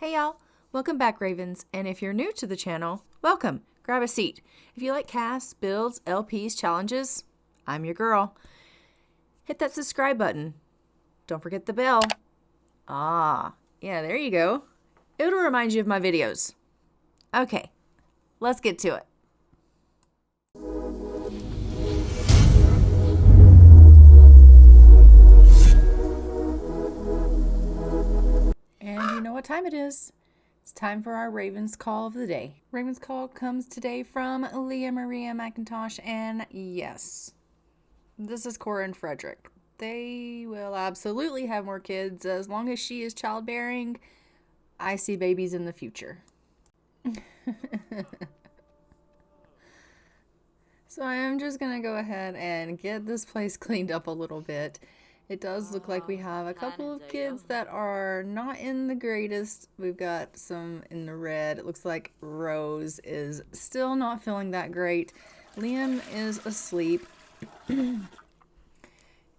Hey y'all, welcome back Ravens, and if you're new to the channel, welcome, grab a seat. If you like casts, builds, LPs, challenges, I'm your girl. Hit that subscribe button. Don't forget the bell. Yeah, there you go. It'll remind you of my videos. Okay, let's get to it. And you know what time it is. It's time for our Ravens Call of the day. Ravens Call comes today from Leah Maria McIntosh, and yes, this is Cora and Frederick. They will absolutely have more kids. As long as she is childbearing, I see babies in the future. So I am just going to go ahead and get this place cleaned up a little bit. It does look like we have a couple of kids that are not in the greatest. We've got some in the red. It looks like Rose is still not feeling that great. Liam is asleep.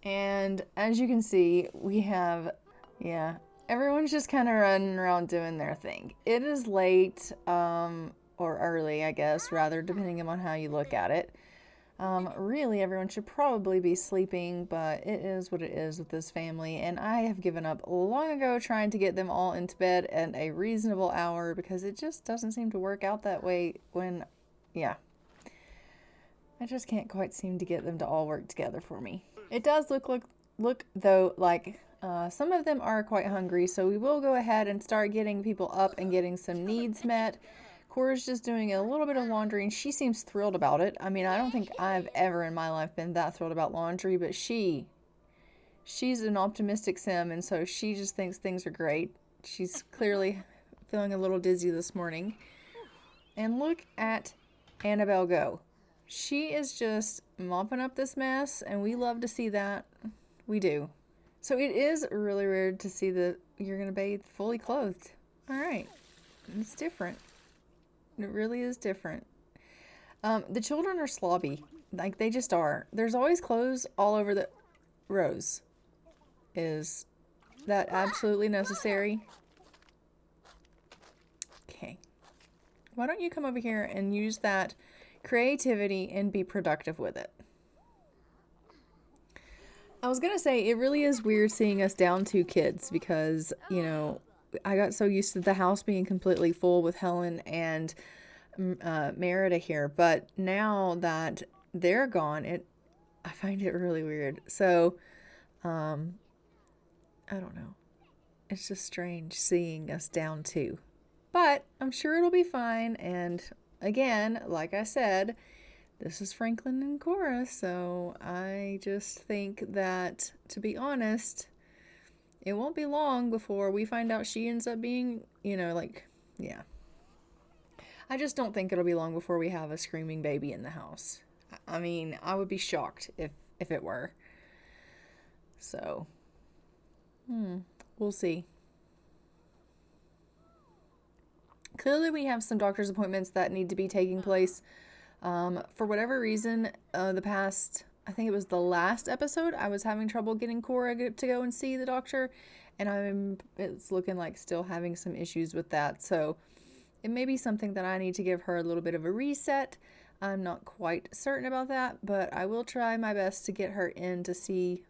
And as you can see, we have, everyone's just kind of running around doing their thing. It is late, or early, I guess, rather, depending on how you look at it. Really, everyone should probably be sleeping, but it is what it is with this family, and I have given up long ago trying to get them all into bed at a reasonable hour because it just doesn't seem to work out that way when, I just can't quite seem to get them to all work together for me. It does look though like some of them are quite hungry, so we will go ahead and start getting people up and getting some needs met. Cora's just doing a little bit of laundry, and she seems thrilled about it. I mean, I don't think I've ever in my life been that thrilled about laundry, but she's an optimistic sim, and so she just thinks things are great. She's clearly feeling a little dizzy this morning. And look at Annabelle go. She is just mopping up this mess, and we love to see that. We do. So it is really weird to see that you're going to bathe fully clothed. All right. It's different. It really is different. The children are slobby. Like, they just are. There's always clothes all over the... Rose. Is that absolutely necessary? Okay. Why don't you come over here and use that creativity and be productive with it? I was going to say, it really is weird seeing us down 2 kids because, I got so used to the house being completely full with Helen and Merida here, but now that they're gone, I find it really weird. So, I don't know. It's just strange seeing us down 2, but I'm sure it'll be fine. And again, like I said, this is Franklin and Cora, so I just think that, to be honest, it won't be long before we find out she ends up being, I just don't think it'll be long before we have a screaming baby in the house. I mean, I would be shocked if it were. So, we'll see. Clearly, we have some doctor's appointments that need to be taking place. For whatever reason, I think it was the last episode, I was having trouble getting Cora to go and see the doctor, and it's looking like still having some issues with that. So it may be something that I need to give her a little bit of a reset. I'm not quite certain about that, but I will try my best to get her in to see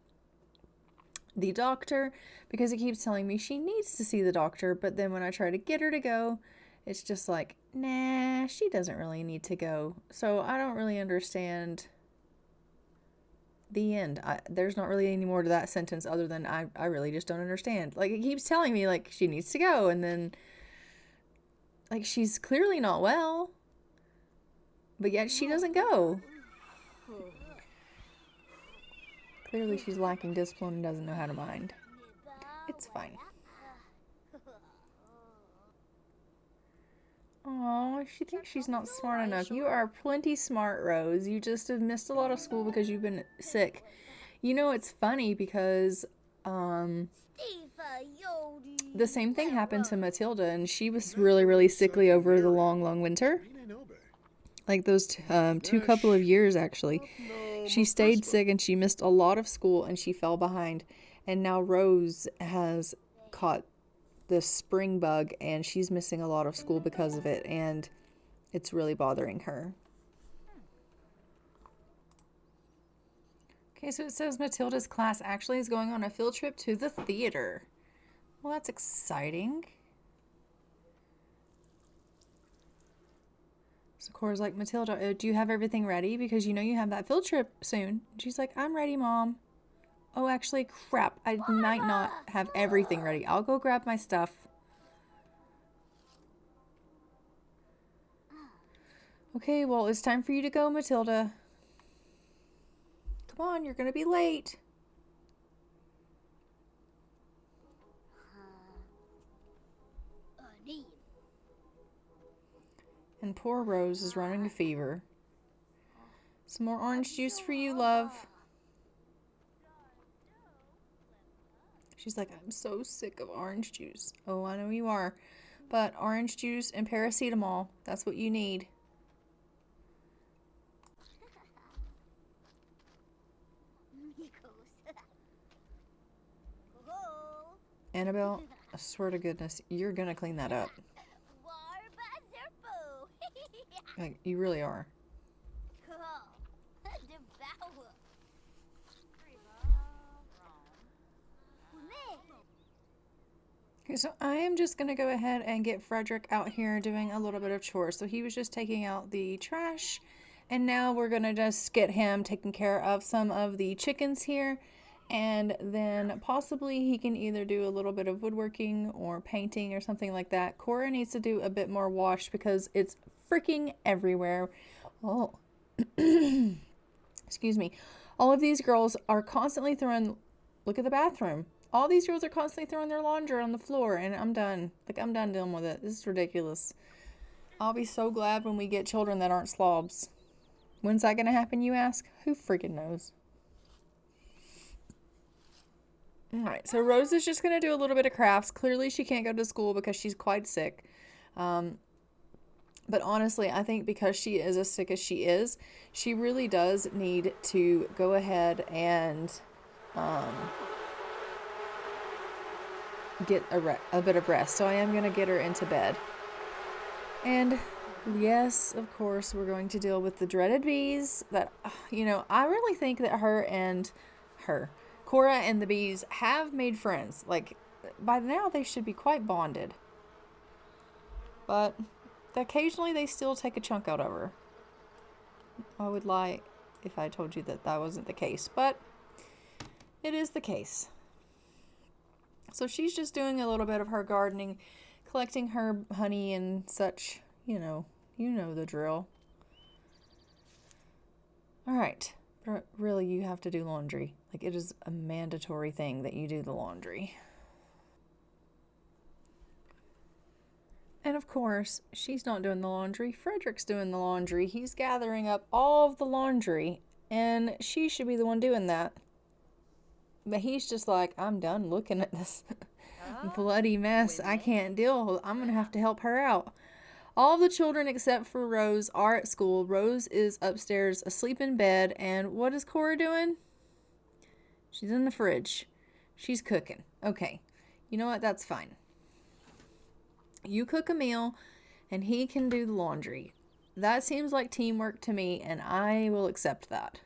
the doctor because it keeps telling me she needs to see the doctor, but then when I try to get her to go, it's just like, nah, she doesn't really need to go. So I don't really understand the end. There's not really any more to that sentence other than I really just don't understand. Like, it keeps telling me, like, she needs to go, and then, like, she's clearly not well, but yet she doesn't go. Clearly she's lacking discipline and doesn't know how to mind. It's fine. Oh, she thinks she's not smart enough. You are plenty smart, Rose. You just have missed a lot of school because you've been sick. It's funny because the same thing happened to Matilda, and she was really, really sickly over the long, long winter. Like those 2 couple of years, actually. She stayed sick and she missed a lot of school and she fell behind. And now Rose has caught this spring bug, and she's missing a lot of school because of it, and it's really bothering her. Okay, so it says Matilda's class actually is going on a field trip to the theater. Well, that's exciting. So Cora's like, Matilda, do you have everything ready? Because you know you have that field trip soon. And she's like, I'm ready, Mom. Oh, actually, crap. I might not have everything ready. I'll go grab my stuff. Okay, well, it's time for you to go, Matilda. Come on, you're going to be late. And poor Rose is running a fever. Some more orange juice for you, love. She's like, I'm so sick of orange juice. Oh, I know you are. But orange juice and paracetamol, that's what you need. Annabelle, I swear to goodness, you're going to clean that up. Like, you really are. Okay, so I am just going to go ahead and get Frederick out here doing a little bit of chores. So he was just taking out the trash, and now we're going to just get him taking care of some of the chickens here, and then possibly he can either do a little bit of woodworking or painting or something like that. Cora needs to do a bit more wash because it's freaking everywhere. Oh, excuse me. All of these girls are constantly throwing, look at the bathroom. All these girls are constantly throwing their laundry on the floor, and I'm done. Like, I'm done dealing with it. This is ridiculous. I'll be so glad when we get children that aren't slobs. When's that going to happen, you ask? Who freaking knows? Alright, so Rose is just going to do a little bit of crafts. Clearly, she can't go to school because she's quite sick. But honestly, I think because she is as sick as she is, she really does need to go ahead and get a bit of rest. So I am going to get her into bed. And yes, of course, we're going to deal with the dreaded bees that, you know, I really think that Cora and the bees have made friends. Like, by now they should be quite bonded. But occasionally they still take a chunk out of her. I would lie if I told you that that wasn't the case, but it is the case. So she's just doing a little bit of her gardening, collecting her honey and such, you know the drill. All right, but really you have to do laundry. Like, it is a mandatory thing that you do the laundry. And of course, she's not doing the laundry. Frederick's doing the laundry. He's gathering up all of the laundry, and she should be the one doing that. But he's just like, I'm done looking at this bloody mess. I can't deal. I'm going to have to help her out. All the children except for Rose are at school. Rose is upstairs asleep in bed. And what is Cora doing? She's in the fridge. She's cooking. Okay. You know what? That's fine. You cook a meal, and he can do the laundry. That seems like teamwork to me, and I will accept that.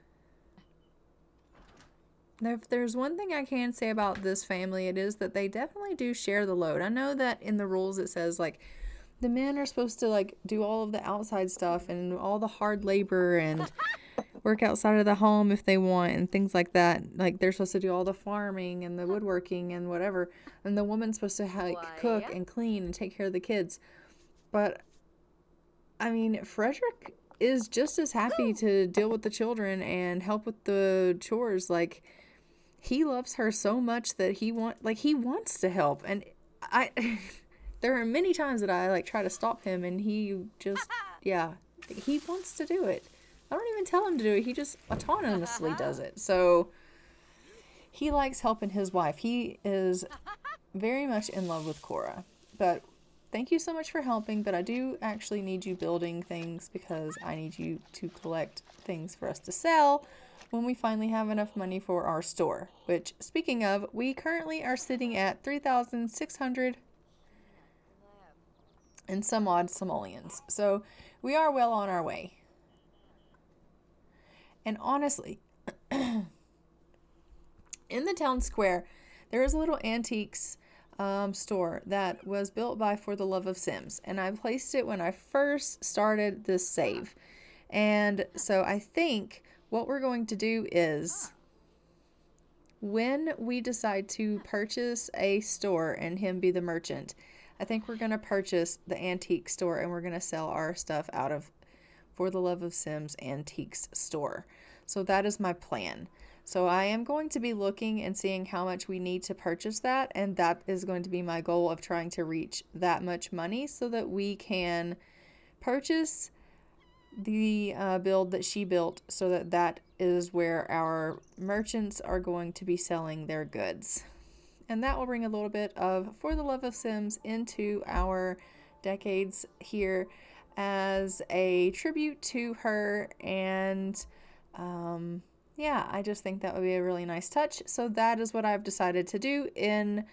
Now, if there's one thing I can say about this family, it is that they definitely do share the load. I know that in the rules it says, like, the men are supposed to, like, do all of the outside stuff and all the hard labor and work outside of the home if they want and things like that. Like, they're supposed to do all the farming and the woodworking and whatever. And the woman's supposed to cook and clean and take care of the kids. But, I mean, Frederick is just as happy to deal with the children and help with the chores. Like, he loves her so much that he wants to help. And there are many times that I, like, try to stop him, and he just, yeah, he wants to do it. I don't even tell him to do it. He just autonomously does it. So he likes helping his wife. He is very much in love with Cora. But thank you so much for helping. But I do actually need you building things because I need you to collect things for us to sell when we finally have enough money for our store. Which, speaking of, we currently are sitting at 3,600 and some odd simoleons. So we are well on our way. And honestly, in the town square, there is a little antiques store that was built by For the Love of Sims. And I placed it when I first started this save. And so I think what we're going to do is, when we decide to purchase a store and him be the merchant, I think we're going to purchase the antique store and we're going to sell our stuff out of For the Love of Sims Antiques store. So that is my plan. So I am going to be looking and seeing how much we need to purchase that, and that is going to be my goal of trying to reach that much money so that we can purchase the build that she built, so that that is where our merchants are going to be selling their goods. And that will bring a little bit of For the Love of Sims into our decades here as a tribute to her. And yeah, I just think that would be a really nice touch. So that is what I've decided to do in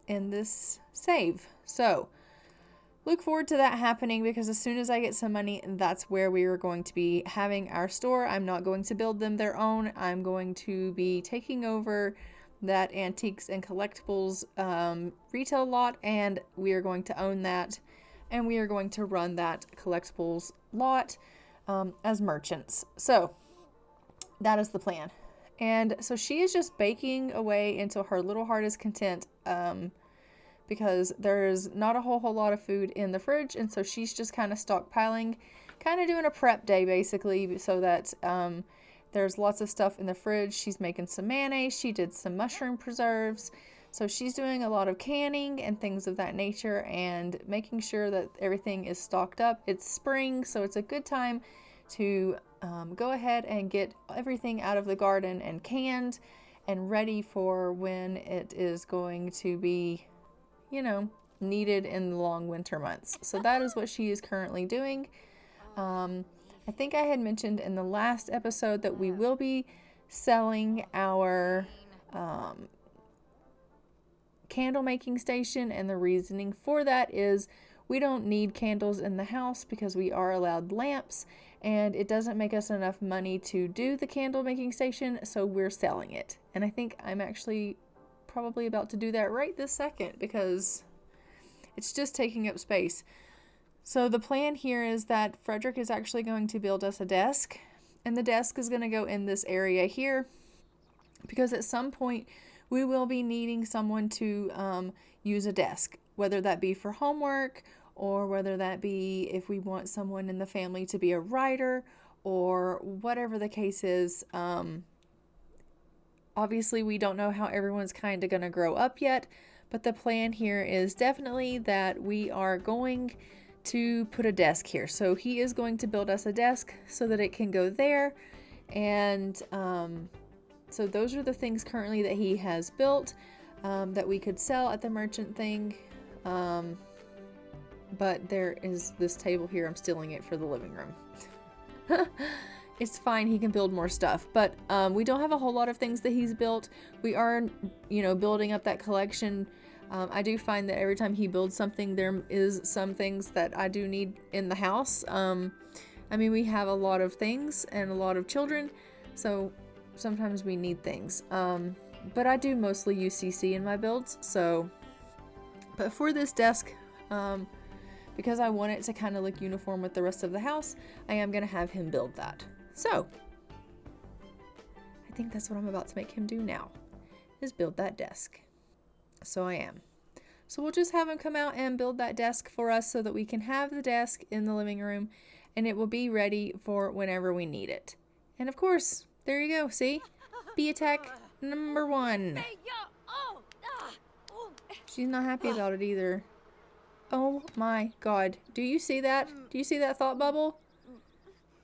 this save. So look forward to that happening, because as soon as I get some money, that's where we are going to be having our store. I'm not going to build them their own. I'm going to be taking over that antiques and collectibles retail lot, and we are going to own that, and we are going to run that collectibles lot as merchants. So that is the plan. And so she is just baking away until her little heart is content, because there's not a whole lot of food in the fridge, and so she's just kind of stockpiling, kind of doing a prep day basically, so that there's lots of stuff in the fridge. She's making some mayonnaise. She did some mushroom preserves. So she's doing a lot of canning and things of that nature and making sure that everything is stocked up. It's spring, so it's a good time to go ahead and get everything out of the garden and canned and ready for when it is going to be, you know, needed in the long winter months. So that is what she is currently doing. I think I had mentioned in the last episode that we will be selling our candle making station, and the reasoning for that is we don't need candles in the house because we are allowed lamps, and it doesn't make us enough money to do the candle making station, so we're selling it. And I think I'm actually probably about to do that right this second, because it's just taking up space. So the plan here is that Frederick is actually going to build us a desk, and the desk is going to go in this area here, because at some point we will be needing someone to use a desk, whether that be for homework, or whether that be if we want someone in the family to be a writer, or whatever the case is. Obviously, we don't know how everyone's kind of going to grow up yet, but the plan here is definitely that we are going to put a desk here. So he is going to build us a desk so that it can go there. And so those are the things currently that he has built that we could sell at the merchant thing. But there is this table here. I'm stealing it for the living room. It's fine. He can build more stuff. But we don't have a whole lot of things that he's built. We are, you know, building up that collection. I do find that every time he builds something, there is some things that I do need in the house. I mean, we have a lot of things and a lot of children, so sometimes we need things. But I do mostly use CC in my builds, so... But for this desk, because I want it to kind of look uniform with the rest of the house, I am going to have him build that. So, I think that's what I'm about to make him do now, is build that desk. So I am. So we'll just have him come out and build that desk for us so that we can have the desk in the living room, and it will be ready for whenever we need it. And of course, there you go, see? Bee attack number 1. She's not happy about it either. Oh my god. Do you see that? Do you see that thought bubble?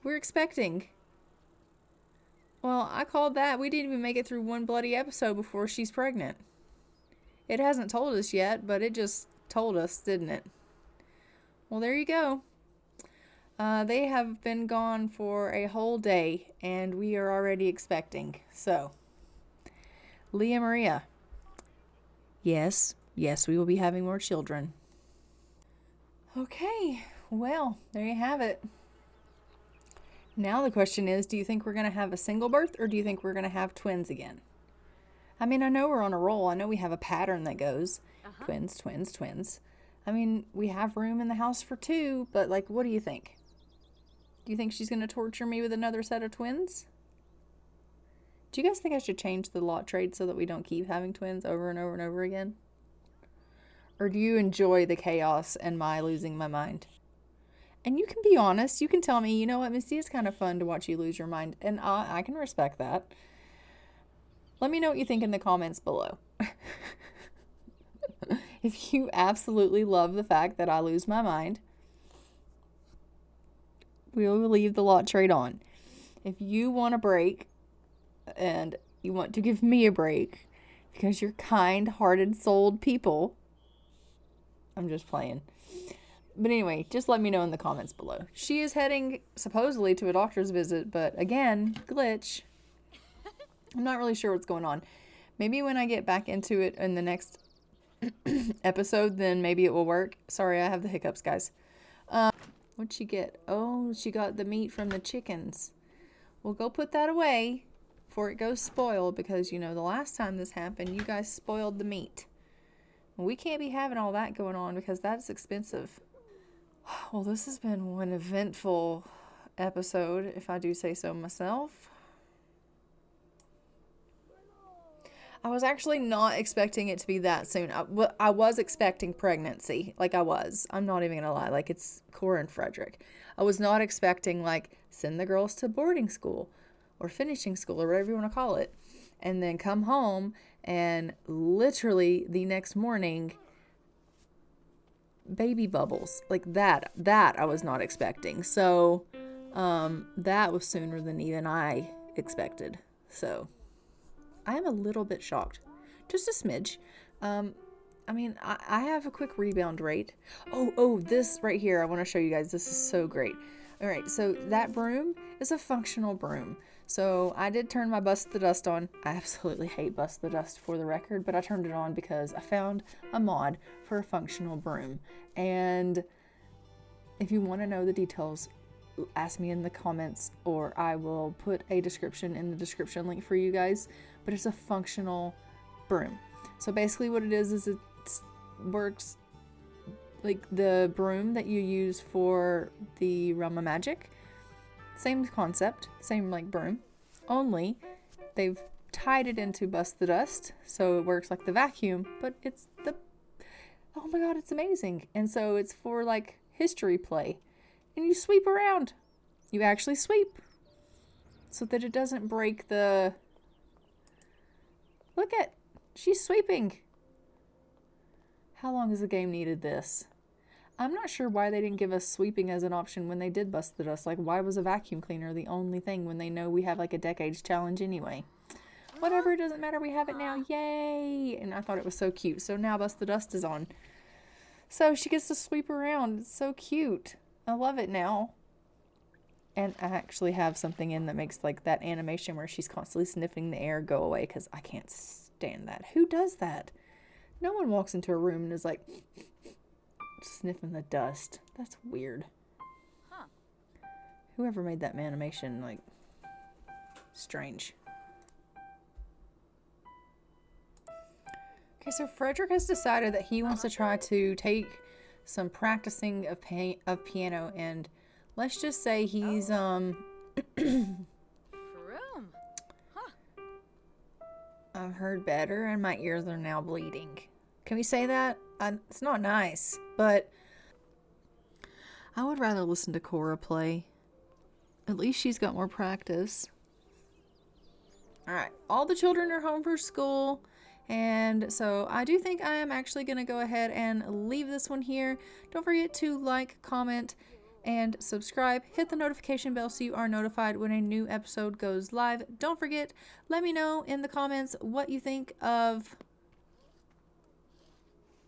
We're expecting. Well, I called that. We didn't even make it through one bloody episode before she's pregnant. It hasn't told us yet, but it just told us, didn't it? Well, there you go. They have been gone for a whole day, and we are already expecting. So, Leah Maria. Yes, we will be having more children. Okay, well, there you have it. Now the question is, do you think we're going to have a single birth or do you think we're going to have twins again? I mean, I know we're on a roll. I know we have a pattern that goes twins, twins, twins. I mean, we have room in the house for 2, but like, what do you think? Do you think she's going to torture me with another set of twins? Do you guys think I should change the lot trade so that we don't keep having twins over and over and over again? Or do you enjoy the chaos and my losing my mind? And you can be honest. You can tell me, you know what, Misty, it's kind of fun to watch you lose your mind. And I can respect that. Let me know what you think in the comments below. If you absolutely love the fact that I lose my mind, we'll leave the lot trade on. If you want a break and you want to give me a break because you're kind-hearted, souled people, I'm just playing. But anyway, just let me know in the comments below. She is heading supposedly to a doctor's visit, but again, glitch. I'm not really sure what's going on. Maybe when I get back into it in the next episode, then maybe it will work. Sorry, I have the hiccups, guys. What'd she get? Oh, she got the meat from the chickens. We'll go put that away before it goes spoiled because, you know, the last time this happened, you guys spoiled the meat. We can't be having all that going on because that's expensive. Well, this has been one eventful episode, if I do say so myself. I was actually not expecting it to be that soon. I was expecting pregnancy. Like, I was. I'm not even going to lie. Like, it's Cora and Frederick. I was not expecting, like, send the girls to boarding school or finishing school or whatever you want to call it. And then come home and literally the next morning, baby bubbles. Like, that I was not expecting. So, that was sooner than even I expected. So, I am a little bit shocked. Just a smidge. I mean, I have a quick rebound rate. Oh, this right here, I want to show you guys. This is so great. All right, so that broom is a functional broom. So I did turn my Bust the Dust on. I absolutely hate Bust the Dust for the record, but I turned it on because I found a mod for a functional broom. And if you want to know the details, ask me in the comments or I will put a description in the description link for you guys. But it's a functional broom. So basically what it is it works like the broom that you use for the Realm of Magic. Same concept, same like broom, only they've tied it into Bust the Dust, so it works like the vacuum, but it's the, oh my god, it's amazing. And so it's for like history play, and you sweep around. You actually sweep, so that it doesn't break the, look at, she's sweeping. How long has the game needed this? I'm not sure why they didn't give us sweeping as an option when they did Bust the Dust. Like, why was a vacuum cleaner the only thing when they know we have like a decades challenge anyway? Whatever, it doesn't matter. We have it now. Yay! And I thought it was so cute. So now Bust the Dust is on. So she gets to sweep around. It's so cute. I love it now. And I actually have something in that makes like that animation where she's constantly sniffing the air go away because I can't stand that. Who does that? No one walks into a room and is like sniffing the dust. That's weird. Huh. Whoever made that animation, like, strange. Okay, so Frederick has decided that he wants to try to take some practicing of piano, and let's just say he's Broom. Huh. I've heard better and my ears are now bleeding. Can we say that? It's not nice, but I would rather listen to Cora play. At least she's got more practice. Alright, all the children are home for school, and so I do think I am actually going to go ahead and leave this one here. Don't forget to like, comment, and subscribe. Hit the notification bell so you are notified when a new episode goes live. Don't forget, let me know in the comments what you think of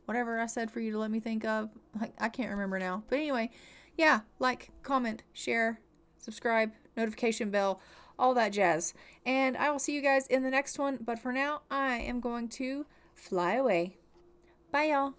whatever I said for you to let me think of. I can't remember now. But anyway, yeah, like, comment, share, subscribe, notification bell, all that jazz. And I will see you guys in the next one. But for now, I am going to fly away. Bye, y'all.